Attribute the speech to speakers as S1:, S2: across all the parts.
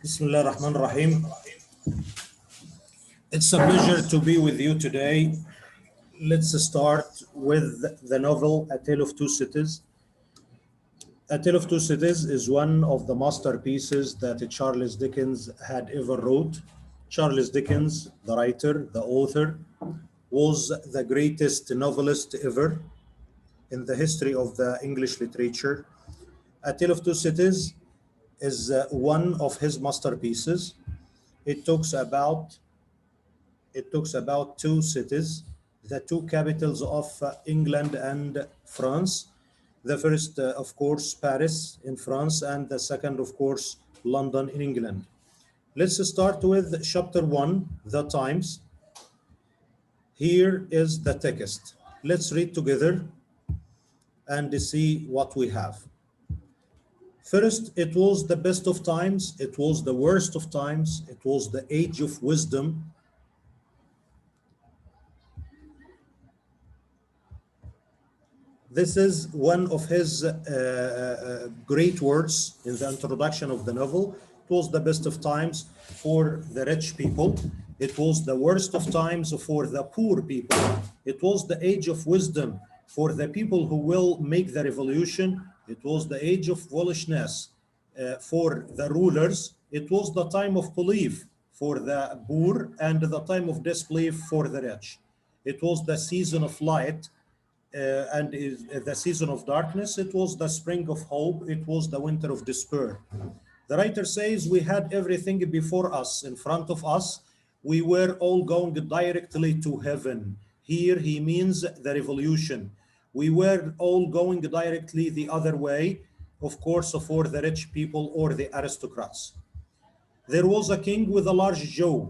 S1: Bismillah ar-Rahman ar-Rahim. It's a pleasure to be with you today. Let's start with the novel A Tale of Two Cities. A Tale of Two Cities is one of the masterpieces that Charles Dickens had ever wrote. Charles Dickens, the writer, the author, was the greatest novelist ever in the history of the English literature. A Tale of Two Cities is one of his masterpieces. It talks about two cities, the two capitals of England and France. The first, of course, Paris in France, and the second, of course, London in England. Let's start with chapter 1, The Times. Here is the text. Let's read together and see what we have. First, it was the best of times, it was the worst of times, it was the age of wisdom. This is one of his great words in the introduction of the novel. It was the best of times for the rich people. It was the worst of times for the poor people. It was the age of wisdom for the people who will make the revolution. It was the age of foolishness for the rulers. It was the time of belief for the poor and the time of disbelief for the rich. It was the season of light and the season of darkness. It was the spring of hope. It was the winter of despair. The writer says we had everything before us, in front of us. We were all going directly to heaven. Here he means the revolution. We were all going directly the other way, of course, for the rich people or the aristocrats. There was a king with a large jaw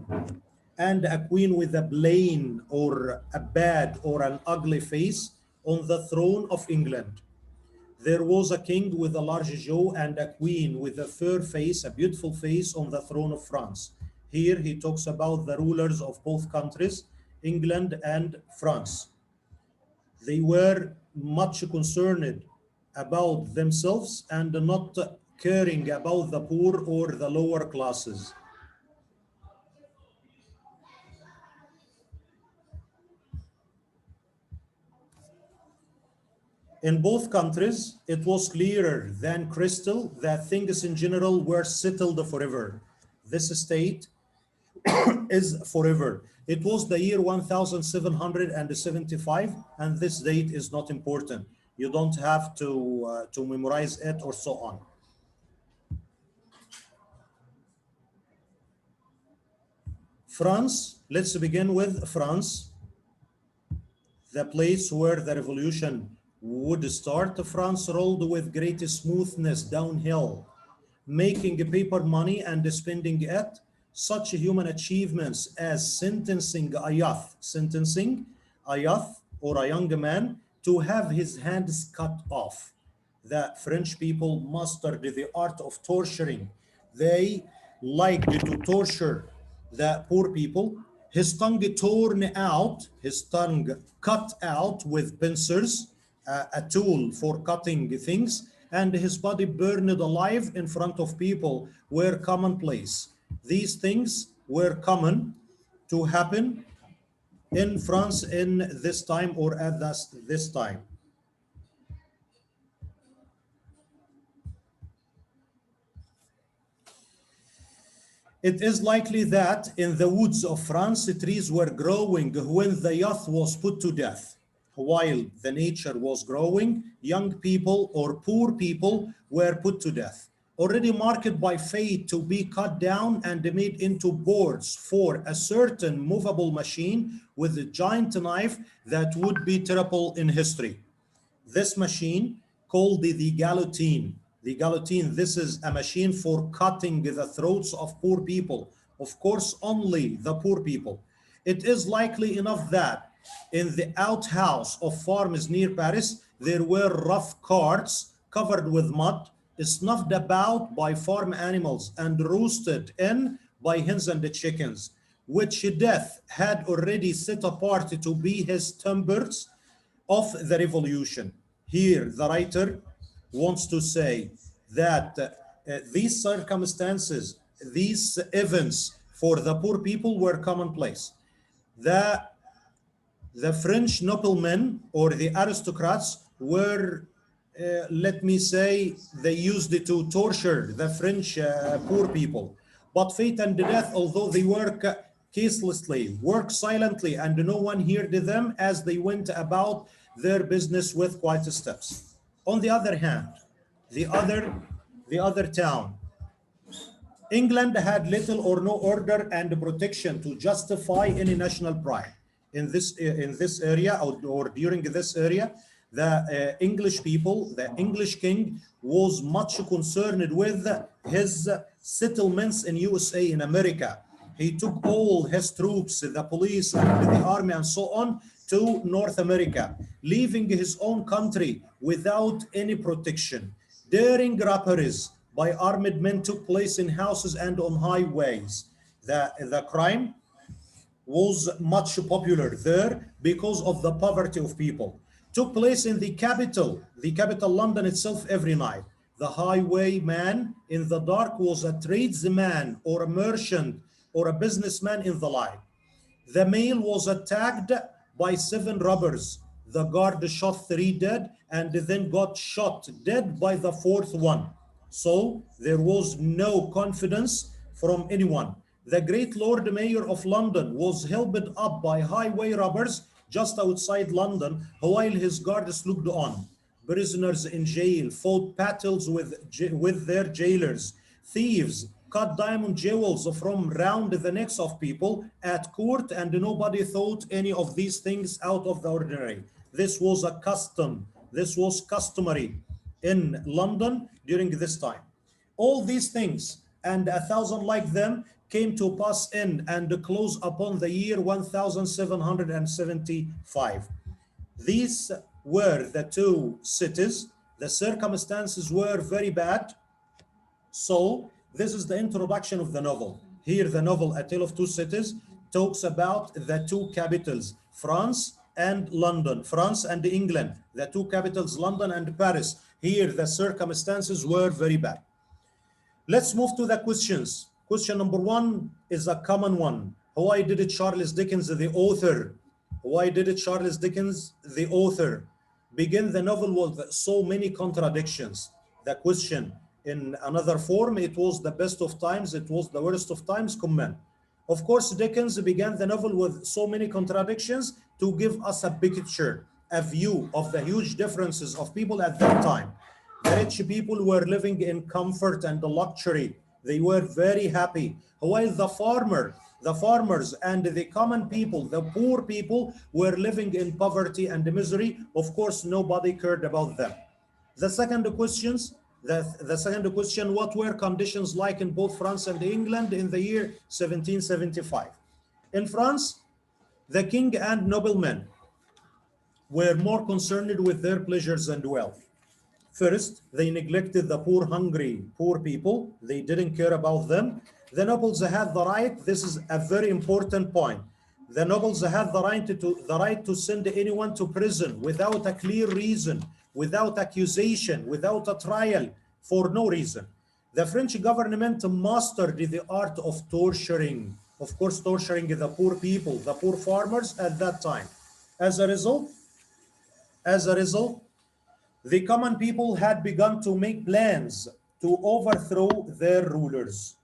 S1: and a queen with a plain or a bad or an ugly face on the throne of England. There was a king with a large jaw and a queen with a fair face, a beautiful face on the throne of France. Here he talks about the rulers of both countries, England and France. They were much concerned about themselves and not caring about the poor or the lower classes. In both countries, it was clearer than crystal that things in general were settled forever. This state is forever. It was the year 1775, and this date is not important. You don't have to memorize it or so on. France, let's begin with France, the place where the revolution would start. France rolled with great smoothness downhill, making paper money and spending it. Such human achievements as sentencing a youth or a young man to have his hands cut off. The French people mastered the art of torturing. They liked to torture the poor people. His tongue cut out with pincers, a tool for cutting things, and his body burned alive in front of people were commonplace. These things were common to happen in France in this time or at this time. It is likely that in the woods of France, trees were growing when the youth was put to death. While the nature was growing, young people or poor people were put to death, already marked by fate to be cut down and made into boards for a certain movable machine with a giant knife that would be terrible in history. This machine, called the guillotine. The guillotine, this is a machine for cutting the throats of poor people. Of course, only the poor people. It is likely enough that in the outhouse of farms near Paris, there were rough carts covered with mud, snuffed about by farm animals and roasted in by hens and the chickens, which death had already set apart to be his timbers of the revolution. Here, the writer wants to say that these circumstances these events for the poor people were commonplace. The French noblemen or the aristocrats were, let me say, they used it to torture the French poor people. But fate and death, although they work ceaselessly, work silently, and no one heard them as they went about their business with quiet steps. On the other hand, the other town, England had little or no order and protection to justify any national pride. In this area or during this area, the English people, the English king was much concerned with his settlements in USA, in America. He took all his troops, the police and the army and so on, to North America, leaving his own country without any protection. Daring robberies by armed men took place in houses and on highways. The crime was much popular there because of the poverty of people. Took place in the capital London itself every night. The highwayman in the dark was a tradesman or a merchant or a businessman in the light. The mail was attacked by 7 robbers. The guard shot 3 dead and then got shot dead by the 4th one. So there was no confidence from anyone. The great Lord Mayor of London was held up by highway robbers just outside London while his guards looked on. Prisoners in jail fought battles with their jailers. Thieves cut diamond jewels from round the necks of people at court, and nobody thought any of these things out of the ordinary. This was a custom. This was customary in London during this time. All these things and 1,000 like them came to pass in and close upon the year 1775. These were the 2 cities. The circumstances were very bad. So this is the introduction of the novel. Here the novel, A Tale of Two Cities, talks about the 2 capitals, France and London, France and England, the 2 capitals, London and Paris. Here the circumstances were very bad. Let's move to the questions. Question number 1 is a common one. Why did Charles Dickens, the author, begin the novel with so many contradictions? The question in another form, it was the best of times, it was the worst of times, comment. Of course, Dickens began the novel with so many contradictions to give us a picture, a view of the huge differences of people at that time. The rich people were living in comfort and luxury. They were very happy, while the farmers and the common people, the poor people, were living in poverty and misery. Of course, nobody cared about them. The second question, what were conditions like in both France and England in the year 1775? In France, the king and noblemen were more concerned with their pleasures and wealth. First, they neglected the poor, hungry, poor people. They didn't care about them. The nobles had the right, this is a very important point. The nobles had the right to send anyone to prison without a clear reason, without accusation, without a trial, for no reason. The French government mastered the art of torturing, of course, torturing the poor people, the poor farmers at that time. As a result, the common people had begun to make plans to overthrow their rulers.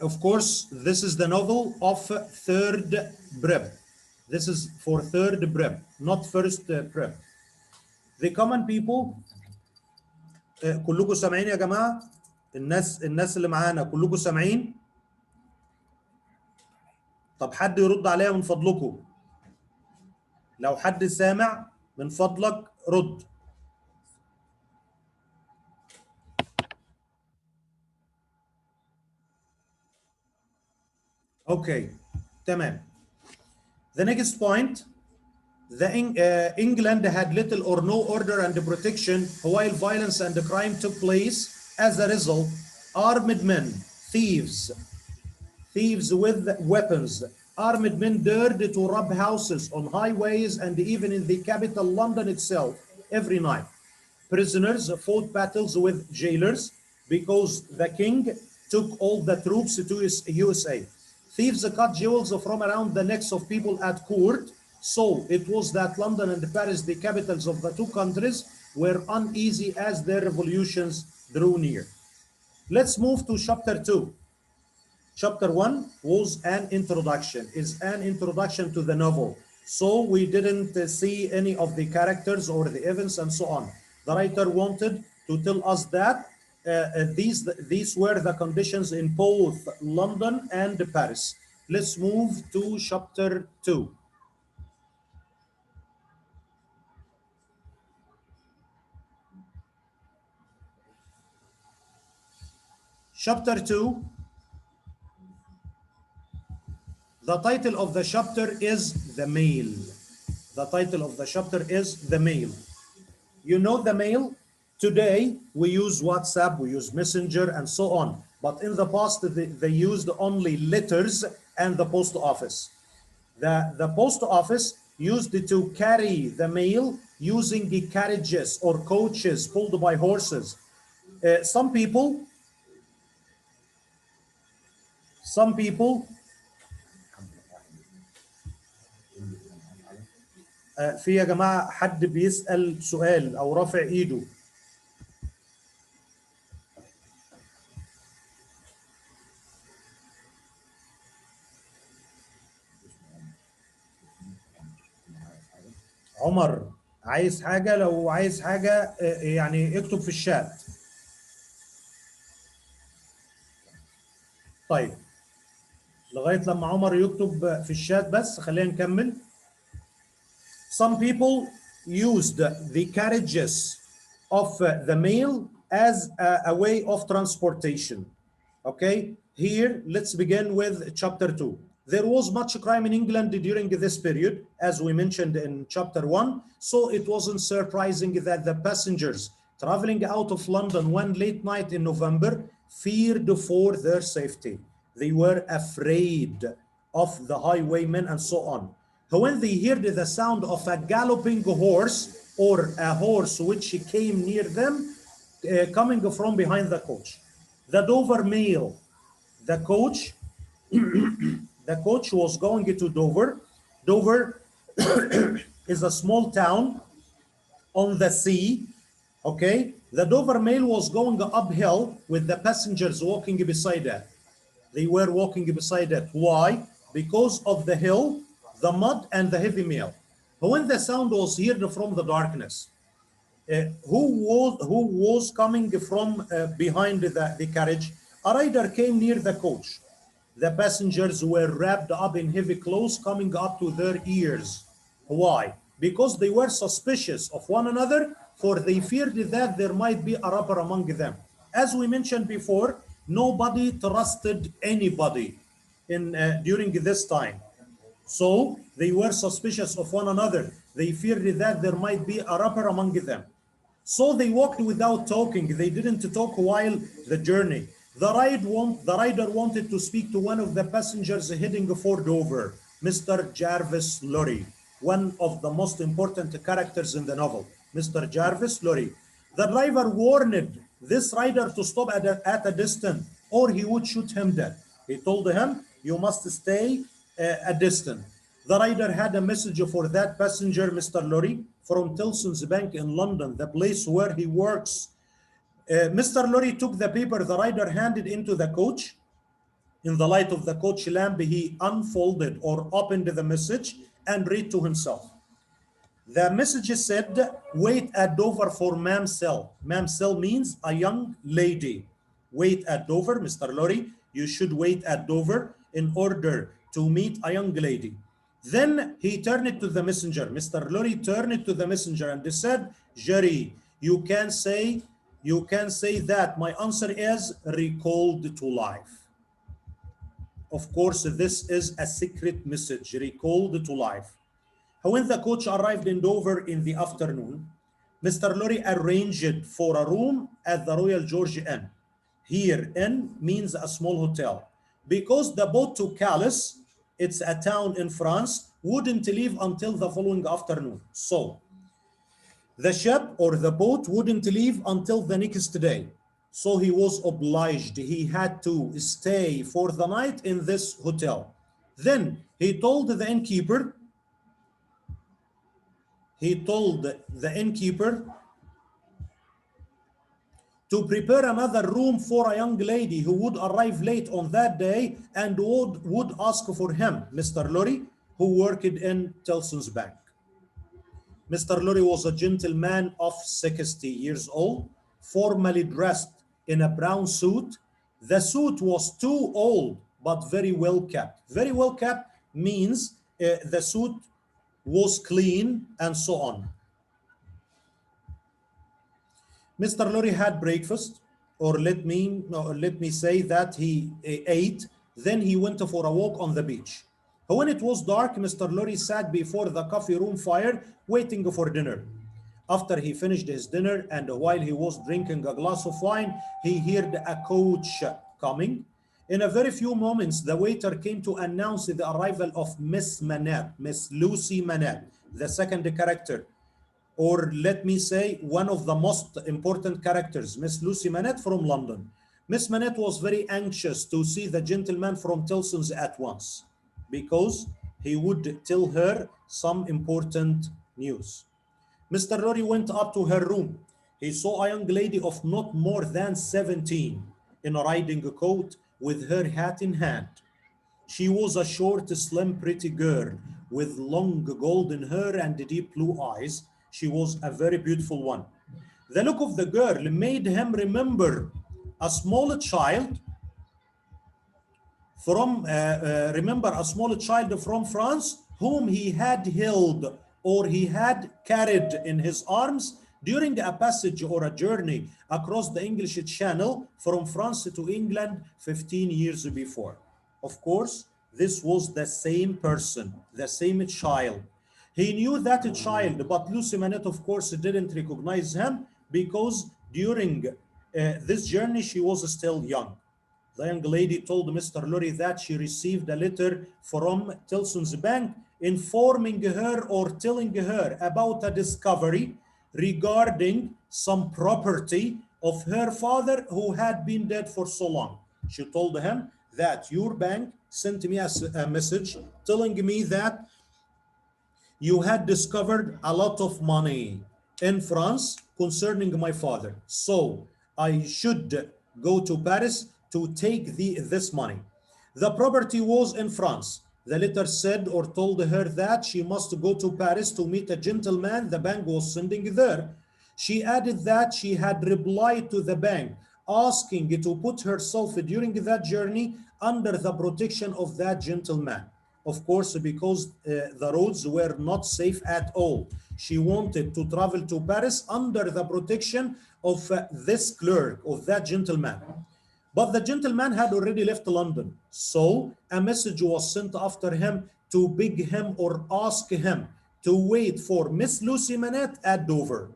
S1: Of course, this is the novel of third prep. This is for third prep, not first prep. The common people. كلكم سامعين يا جماعة؟ الناس اللي معانا كلكم سامعين؟ طب حد يرد عليا من فضلكم. لو حد سامع من فضلك رد. Okay, تمام. The next point, England had little or no order and protection while violence and crime took place. As a result, armed men, thieves, thieves with weapons, armed men dared to rob houses on highways and even in the capital London itself every night. Prisoners fought battles with jailers because the king took all the troops to USA. Thieves cut jewels from around the necks of people at court. So it was that London and Paris, the capitals of the two countries, were uneasy as their revolutions drew near. Let's move to chapter 2. Chapter 1 was an introduction, is an introduction to the novel. So we didn't see any of the characters or the events and so on. The writer wanted to tell us that these were the conditions in both London and Paris. Let's move to chapter 2. Chapter 2, the title of the chapter is The Mail. The title of the chapter is The Mail. You know the mail? Today, we use WhatsApp, we use Messenger, and so on. But in the past, they used only letters and the post office. The post office used to carry the mail using the carriages or coaches pulled by horses. Some people في يا جماعة حد بيسأل سؤال أو رافع إيده. عمر عايز حاجة؟ لو عايز حاجة يعني اكتب في الشات. طيب لغاية لما عمر يكتب في الشات بس خلينا نكمل. Some people used the carriages of the mail as a way of transportation. Okay, here let's begin with chapter 2. There was much crime in England during this period, as we mentioned in chapter 1, so it wasn't surprising that the passengers traveling out of London one late night in November feared for their safety. They were afraid of the highwaymen and so on. When they heard the sound of a galloping horse or a horse which came near them, coming from behind the coach. The Dover Mail, the coach was going to Dover. Dover is a small town on the sea, okay? The Dover Mail was going uphill with the passengers walking beside it. They were walking beside it. Why? Because of the hill, the mud, and the heavy mail. When the sound was heard from the darkness, who was coming from behind the carriage? A rider came near the coach. The passengers were wrapped up in heavy clothes coming up to their ears. Why? Because they were suspicious of one another, for they feared that there might be a robber among them. As we mentioned before, nobody trusted anybody during this time. So they were suspicious of one another. They feared that there might be a robber among them. So they walked without talking. They didn't talk while the journey. The rider wanted to speak to one of the passengers heading for Dover, Mr. Jarvis Lorry, one of the most important characters in the novel, Mr. Jarvis Lorry. The driver warned this rider to stop at a distance or he would shoot him dead. He told him, you must stay a distance. The rider had a message for that passenger, Mr. Lorry, from Tilson's Bank in London, the place where he works. Mr. Lorry took the paper the rider handed into the coach. In the light of the coach lamp, he unfolded or opened the message and read to himself. The message said, wait at Dover for Mamselle. Mamselle means a young lady. Wait at Dover, Mr. Lorry, you should wait at Dover in order to meet a young lady. Then he turned to the messenger. Mr. Lorry turned to the messenger and said, Jerry, you can say that my answer is recalled to life. Of course, this is a secret message, recalled to life. When the coach arrived in Dover in the afternoon, Mr. Lorry arranged for a room at the Royal George Inn. Here, inn means a small hotel. because the boat to Calais, it's a town in France, wouldn't leave until the following afternoon. So the ship or the boat wouldn't leave until the next day. So he was obliged. He had to stay for the night in this hotel. Then he told the innkeeper, to prepare another room for a young lady who would arrive late on that day and would ask for him, Mr. Lorry, who worked in Tellson's bank. Mr. Lorry was a gentleman of 60 years old, formally dressed in a brown suit. The suit was too old, but very well kept. Very well kept means the suit was clean and so on. Mr. Lorry had breakfast, or let me say that he ate, then he went for a walk on the beach. When it was dark, Mr. Lorry sat before the coffee room fire waiting for dinner. After he finished his dinner and while he was drinking a glass of wine, he heard a coach coming. In a very few moments, the waiter came to announce the arrival of Miss Manette, Miss Lucy Manette, the second character, or let me say one of the most important characters, Miss Lucy Manette from London. Miss Manette was very anxious to see the gentleman from Tellson's at once because he would tell her some important news. Mr. Lorry went up to her room. He saw a young lady of not more than 17 in a riding coat with her hat in hand. She was a short, slim, pretty girl with long golden hair and deep blue eyes. She was a very beautiful one. The look of the girl made him remember a small child from France whom he had held or he had carried in his arms during a passage or a journey across the English Channel from France to England 15 years before. Of course, this was the same person, the same child. He knew that child, but Lucy Manette, of course, didn't recognize him because during this journey, she was still young. The young lady told Mr. Lorry that she received a letter from Tellson's bank informing her or telling her about a discovery regarding some property of her father who had been dead for so long. She told him that your bank sent me a message telling me that you had discovered a lot of money in France concerning my father. So I should go to Paris to take this money. The property was in France. The letter said or told her that she must go to Paris to meet a gentleman the bank was sending there. She added that she had replied to the bank asking to put herself during that journey under the protection of that gentleman. Of course, because the roads were not safe at all. She wanted to travel to Paris under the protection of this clerk, of that gentleman. But the gentleman had already left London. So a message was sent after him to beg him or ask him to wait for Miss Lucy Manette at Dover.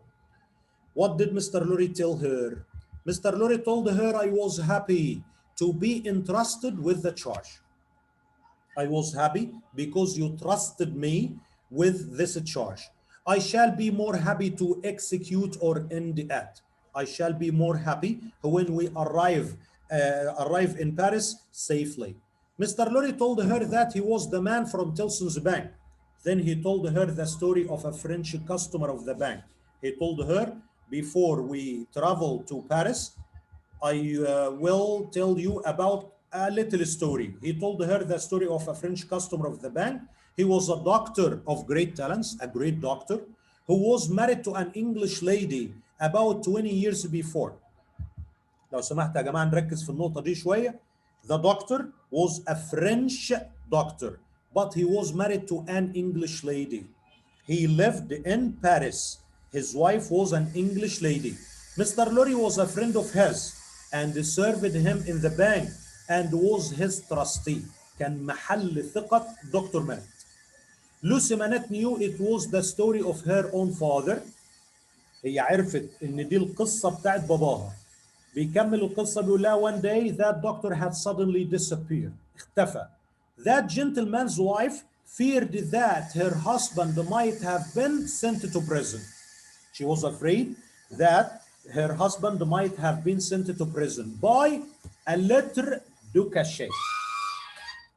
S1: What did Mr. Lorry tell her? Mr. Lorry told her, I was happy to be entrusted with the charge. I was happy because you trusted me with this charge. I shall be more happy to execute or end it. I shall be more happy when we arrive in Paris safely. Mr. Lorry told her that he was the man from Tellson's bank. Then he told her the story of a French customer of the bank. He told her, before we travel to Paris, I will tell you about a little story. He told her the story of a French customer of the bank. He was a doctor of great talents, a great doctor, who was married to an English lady about 20 years before. لو سمحت يا جماعة نركز في النقطة دي شوية. The doctor was a French doctor, but he was married to an English lady. He lived in Paris. His wife was an English lady. Mr. Lorry was a friend of his and served him in the bank and was his trustee. كان محل ثقة دكتور مانيت. Lucy Manette knew it was the story of her own father. هي عرفت إن دي القصة بتاعت باباها. بيكمل القصة بيقول لها one day that doctor had suddenly disappeared. اختفى. That gentleman's wife feared that her husband might have been sent to prison. She was afraid that her husband might have been sent to prison by a lettre du cachet.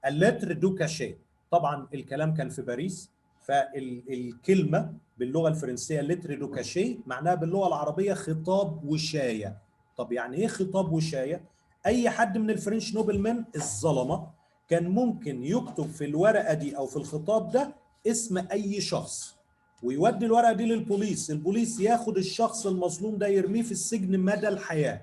S1: اللتر دو كاشيه. طبعا الكلام كان في باريس، فالكلمه باللغه الفرنسيه لتر دو كاشيه معناها باللغه العربيه خطاب وشايه. طب يعني ايه خطاب وشايه؟ اي حد من الفرنش نوبلمان الظلمه كان ممكن يكتب في الورقه دي او في الخطاب ده اسم اي شخص ويودي الورقه دي للبوليس، البوليس ياخد الشخص المظلوم ده يرميه في السجن مدى الحياه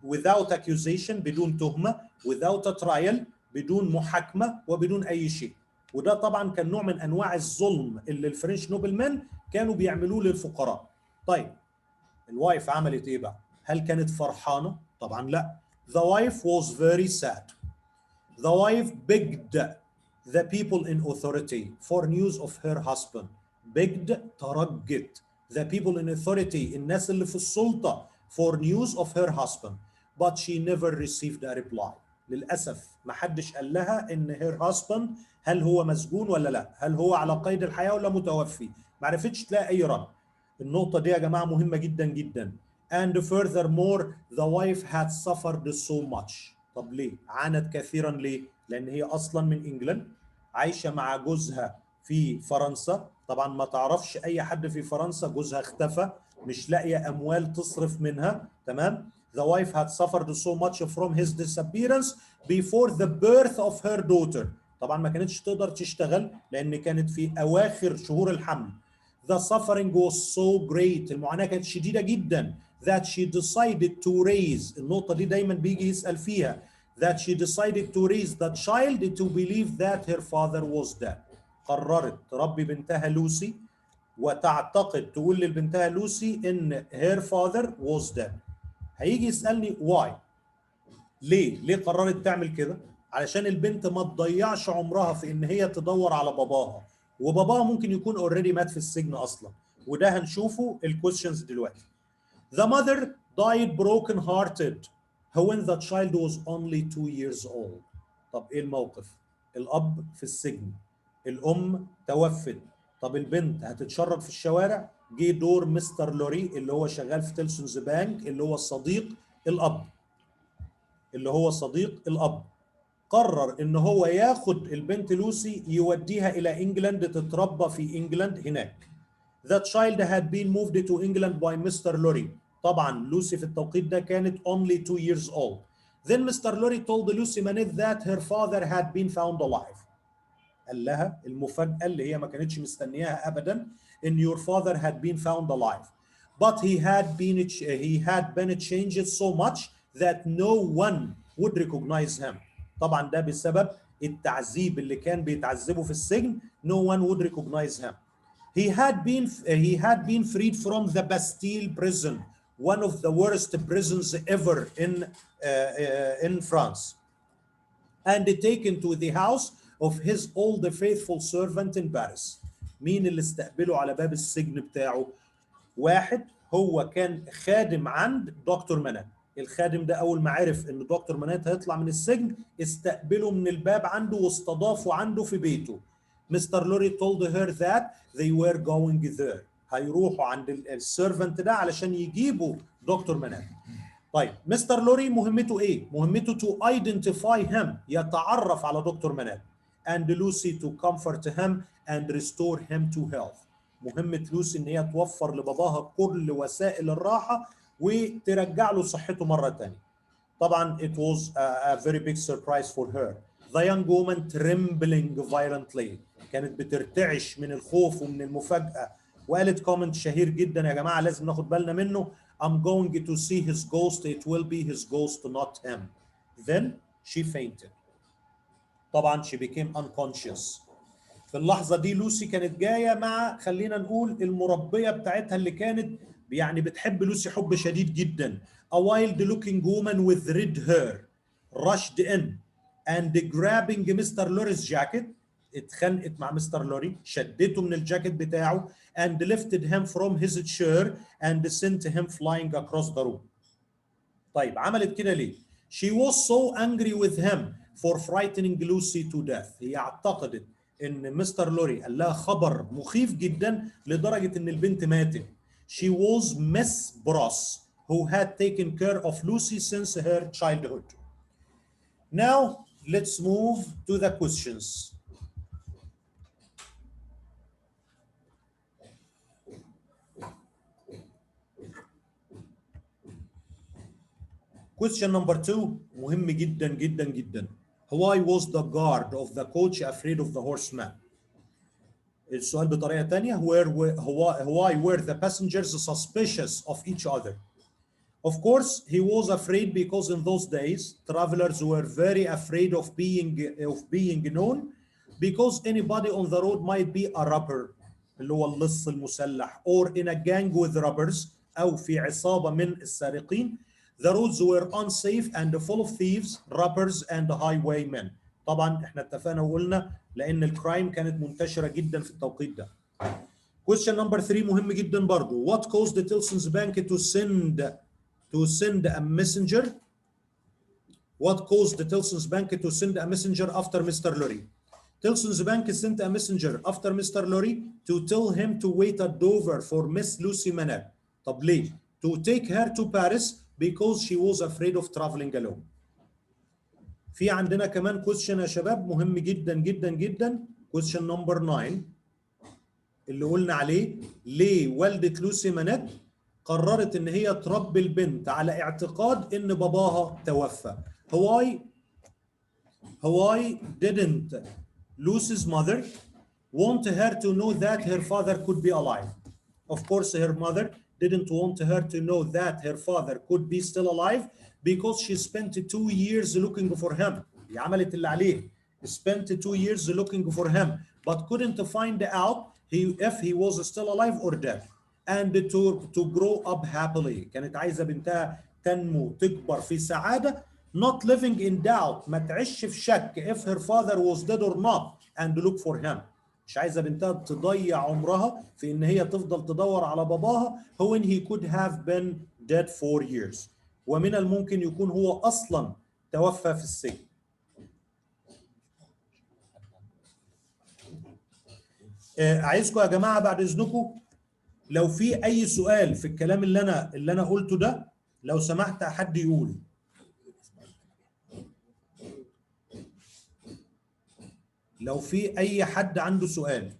S1: without accusation، بدون تهمه، without a trial، بدون محاكمه وبدون اي شيء. وده طبعا كان نوع من انواع الظلم اللي الفرنش نوبلمان كانوا بيعملوه للفقراء. طيب الوايف عملت ايه بقى؟ هل كانت فرحانه؟ طبعا لا. The wife was very sad. The wife begged the people in authority for news of her husband. begged ترجت the people in authority الناس اللي في السلطه for news of her husband but she never received a reply. للأسف ما حدش قال لها إن her husband هل هو مسجون ولا لا؟ هل هو على قيد الحياة ولا متوفي؟ ما عرفتش تلاقي أي رد. النقطة دي يا جماعة مهمة جدا جدا. And furthermore the wife had suffered so much. طب ليه؟ عانت كثيرا ليه؟ لأن هي أصلا من إنجلند، عايشة مع جوزها في فرنسا، طبعا ما تعرفش أي حد في فرنسا، جوزها اختفى، مش لاقية أموال تصرف منها، تمام؟ The wife had suffered so much from his disappearance before the birth of her daughter. طبعا ما كانتش تقدر تشتغل لأن كانت في أواخر شهور الحمل. The suffering was so great. المعاناة كانت شديدة جدا. That she decided to raise. النقطة دي دايما بيجي يسأل فيها. That she decided to raise the child to believe that her father was dead. قررت تربي بنتها لوسي وتعتقد تقول لبنتها لوسي إن her father was dead. هيجي يسألني why؟ ليه قررت تعمل كده؟ علشان البنت ما تضيعش عمرها في ان هي تدور على باباها، وباباها ممكن يكون اوريدي مات في السجن اصلا، وده هنشوفه الكويشنز دلوقتي. The mother died broken hearted when the child was only 2 years old. طب ايه الموقف؟ الاب في السجن، الام توفت، طب البنت هتتشرد في الشوارع. جه دور مستر لوري اللي هو شغال في تيلسونز بانك اللي هو صديق الاب، قرر ان هو ياخد البنت لوسي يوديها الى انجلند تتربى في انجلند هناك. The child had been moved to England by Mr. Lorry. طبعا لوسي في التوقيت ده كانت only 2 years old. Then Mr. Lorry told Lucy Manette that her father had been found alive. قال لها المفاجأة اللي هي ما كانتش مستنياها ابدا ان your father had been found alive. But he had been changed so much that no one would recognize him. طبعا ده بسبب التعذيب اللي كان بيتعذبه في السجن. No one would recognize him. He had been freed from the Bastille prison, one of the worst prisons ever in France, and taken to the house of his old faithful servant in Paris. مين اللي استقبله على باب السجن بتاعه؟ واحد هو كان خادم عند دكتور منات. الخادم ده اول ما عرف ان دكتور منات هيطلع من السجن استقبله من الباب عنده واستضافه عنده في بيته. مستر لوري told her that they were going there. هيروحوا عند السيرفنت ده علشان يجيبوا دكتور منات. طيب مستر لوري مهمته ايه؟ مهمته to identify him، يتعرف على دكتور منات. and Lucy to comfort him and restore him to health. مهمة لوسي ان هي توفر لباباها كل وسائل الراحة وترجع له صحته مرة تانية. طبعا it was a very big surprise for her. The young woman trembling violently. كانت بترتعش من الخوف ومن المفاجأة، وقالت كومنت شهير جدا يا جماعة لازم ناخد بالنا منه. I'm going to see his ghost. It will be his ghost, not him. Then she fainted. طبعا she became unconscious. في اللحظة دي لوسي كانت جاية مع خلينا نقول المربية بتاعتها اللي كانت يعني بتحب لوسي حب شديد جدا. A wild looking woman with red hair rushed in and grabbing Mr. Lorry's jacket. اتخانقت مع مستر لوري، شدته من الجاكيت بتاعه and lifted him from his chair and sent him flying across the room. طيب عملت كده ليه؟ She was so angry with him for frightening Lucy to death. هي اعتقدت ان مستر لوري قال لها خبر مخيف جدا لدرجه ان البنت ماتت. She was Miss Bross who had taken care of Lucy since her childhood. Now let's move to the questions. Question number 2 مهم جدا جدا جدا. Why was the guard of the coach afraid of the horseman? السؤال بطريقة تانية why were the passengers suspicious of each other? Of course he was afraid because in those days travelers were very afraid of being known because anybody on the road might be a robber اللي هو اللص المسلح or in a gang with robbers أو في عصابة من السارقين. The roads were unsafe and full of thieves, robbers and highwaymen. طبعا احنا اتفقنا وقلنا لان الكرايم كانت منتشرة جدا في التوقيت ده. Question number 3 مهم جدا برضو. What caused the Tilson's Bank to send a messenger? What caused the Tilson's Bank to send a messenger after Mr. Lorry? Tilson's Bank sent a messenger after Mr. Lorry to tell him to wait at Dover for Miss Lucy Manette. طب ليه؟ To take her to Paris because she was afraid of traveling alone. في عندنا كمان question يا شباب مهم جدا جدا جدا. Question number 9 اللي قلنا عليه ليه والدة لوسي مانيت قررت ان هي تربي البنت على اعتقاد ان باباها توفى. Why didn't Lucy's mother want her to know that her father could be alive? Of course her mother didn't want her to know that her father could be still alive because she spent 2 years looking for him. هي عملت اللي عليه. Spent 2 years looking for him but couldn't find out if he was still alive or dead. And to grow up happily. كانت عايزة بنتها تنمو تكبر في سعادة. Not living in doubt. ما تعيش في شك if her father was dead or not and look for him. مش عايزة بنتها تضيع عمرها في ان هي تفضل تدور على باباها when he could have been dead for years. ومن الممكن يكون هو اصلا توفى في السجن. عايزكم يا جماعة بعد اذنكم لو في اي سؤال في الكلام اللي انا قلته ده لو سمحت حد يقول. لو في اي حد عنده سؤال.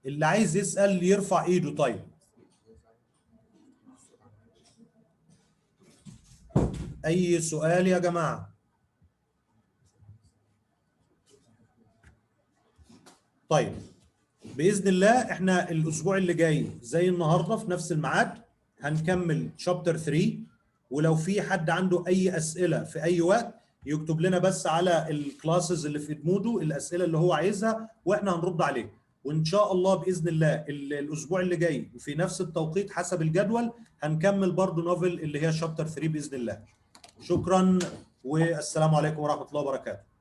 S1: اللي عايز يسأل يرفع ايده. طيب اي سؤال يا جماعة؟ طيب بإذن الله احنا الاسبوع اللي جاي زي النهارده في نفس الميعاد هنكمل شابتر 3. ولو في حد عنده اي اسئله في اي وقت يكتب لنا بس على الكلاسز اللي في ادمودو الاسئله اللي هو عايزها واحنا هنرد عليه. وان شاء الله باذن الله الاسبوع اللي جاي في نفس التوقيت حسب الجدول هنكمل برضو نوفل اللي هي شابتر 3 باذن الله. شكرا والسلام عليكم ورحمه الله وبركاته.